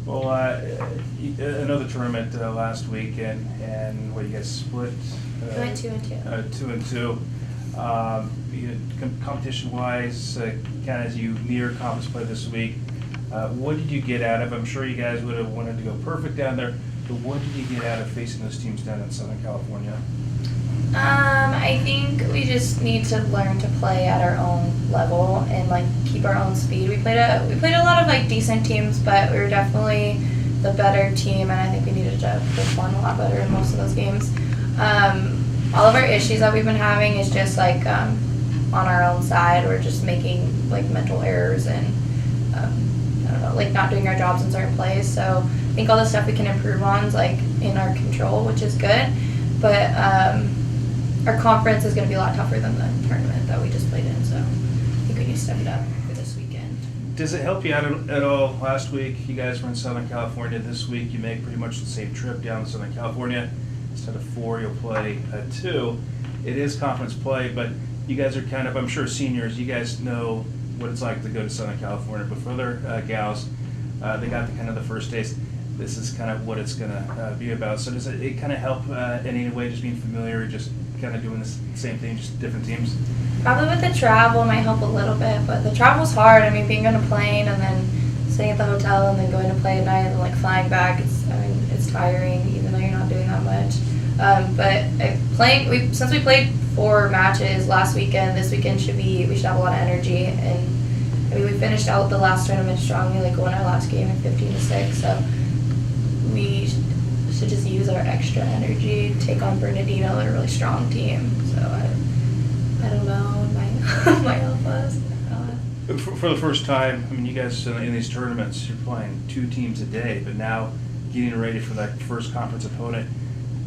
Well, another tournament last week, and what you guys split? We went 2-2. 2-2. Competition-wise, kind of as you near conference play this week, what did you get out of? I'm sure you guys would have wanted to go perfect down there, but what did you get out of facing those teams down in Southern California? I think we just need to learn to play at our own level and like keep our own speed. We played a lot of like decent teams, but we were definitely the better team, and I think we needed to perform a lot better in most of those games. All of our issues that we've been having is just like on our own side. We're just making like mental errors and I don't know, like not doing our jobs in certain plays. So I think all the stuff we can improve on is like in our control, which is good. But our conference is going to be a lot tougher than the tournament that we just played in, so I think we need to step it up for this weekend. Does it help you out at all? Last week, you guys were in Southern California. This week, you make pretty much the same trip down to Southern California. Instead of 4, you'll play 2. It is conference play, but you guys are kind of, I'm sure seniors, you guys know what it's like to go to Southern California. But for other gals, they got the kind of the first taste. This is kind of what it's going to be about. So does it kind of help in any way, just being familiar, just kind of doing the same thing, just different teams? Probably with the travel might help a little bit, but the travel's hard. I mean, being on a plane and then staying at the hotel and then going to play at night and like flying back, it's tiring, even though you're not doing that much. Since we played 4 matches last weekend, this weekend we should have a lot of energy, and I mean, we finished out the last tournament strongly, like won our last game at 15-6, so we should just use our extra energy to take on Bernardino. They're a really strong team, so I don't know, it might help us. For the first time, I mean, you guys in these tournaments, you're playing 2 teams a day, but now getting ready for that first conference opponent,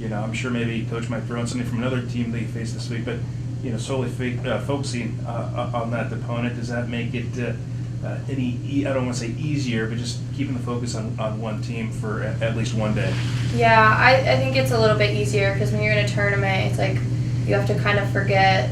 I'm sure maybe Coach might throw in something from another team that you face this week, but, solely focusing on that opponent, does that make it I don't want to say easier, but just keeping the focus on one team for at least one day? Yeah, I think it's a little bit easier because when you're in a tournament, it's like you have to kind of forget,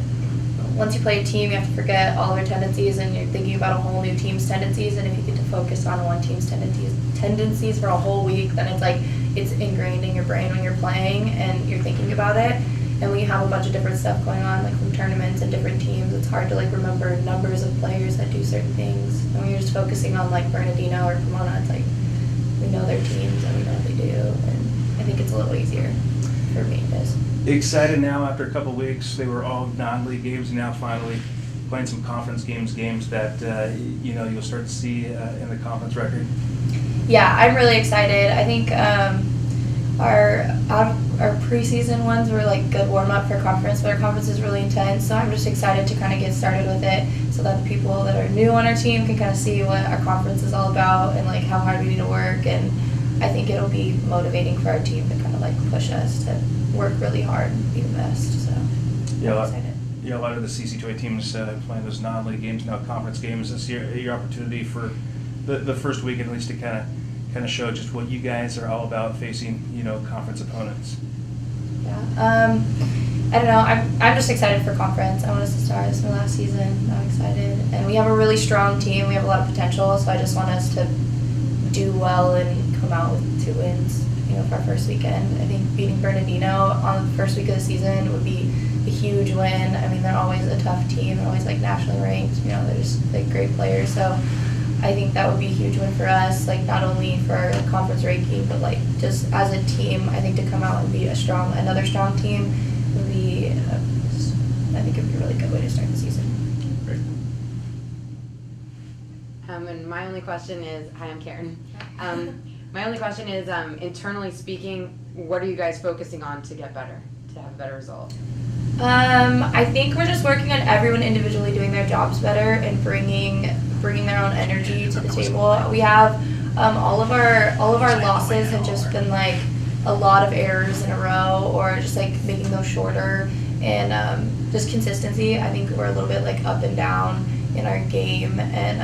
once you play a team, you have to forget all of your tendencies and you're thinking about a whole new team's tendencies, and if you get to focus on one team's tendencies for a whole week, then it's like it's ingrained in your brain when you're playing and you're thinking about it. And when you have a bunch of different stuff going on, like from tournaments and different teams, it's hard to like remember numbers of players that do certain things. And when you're just focusing on like Bernardino or Pomona, it's like we know their teams and we know what they do, and I think it's a little easier for me. It is. Excited now after a couple of weeks. They were all non-league games, and now finally playing some conference games that you'll start to see in the conference record. Yeah, I'm really excited. I think our preseason ones were like good warm up for conference, but our conference is really intense. So I'm just excited to kind of get started with it, so that the people that are new on our team can kind of see what our conference is all about and like how hard we need to work. And I think it'll be motivating for our team to kind of like push us to work really hard and be the best. So yeah, I'm excited. Yeah, a lot of the CC2A teams playing those non-league games, now conference games. This year, your opportunity for the first week at least to kind of show just what you guys are all about facing, conference opponents. Yeah. I don't know. I'm just excited for conference. I want us to start this last season. I'm excited, and we have a really strong team. We have a lot of potential, so I just want us to do well and come out with 2 wins. For our first weekend. I think beating Bernardino on the first week of the season would be a huge win. I mean, they're always a tough team. They're always like nationally ranked. They're just like great players. So I think that would be a huge win for us. Like not only for our conference ranking, but like just as a team. I think to come out and be another strong team would be. I think it would be a really good way to start the season. Great. And my only question is, hi, I'm Karen. My only question is, internally speaking, what are you guys focusing on to get better, to have a better result? I think we're just working on everyone individually doing their jobs better and bringing their own energy to the table. We have all of our losses have just been like a lot of errors in a row, or just like making those shorter, and just consistency. I think we're a little bit like up and down in our game, and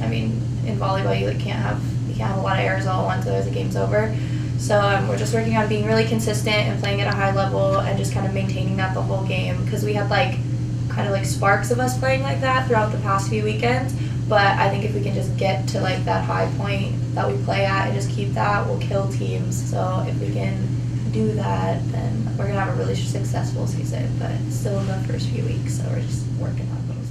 I mean in volleyball you can't have a lot of errors all at once, otherwise the game's over. So we're just working on being really consistent and playing at a high level and just kind of maintaining that the whole game, because we had like kind of like sparks of us playing like that throughout the past few weekends, But I think if we can just get to like that high point that we play at and just keep that, we'll kill teams. So if we can do that, then we're gonna have a really successful season. But it's still in the first few weeks, so we're just working on it.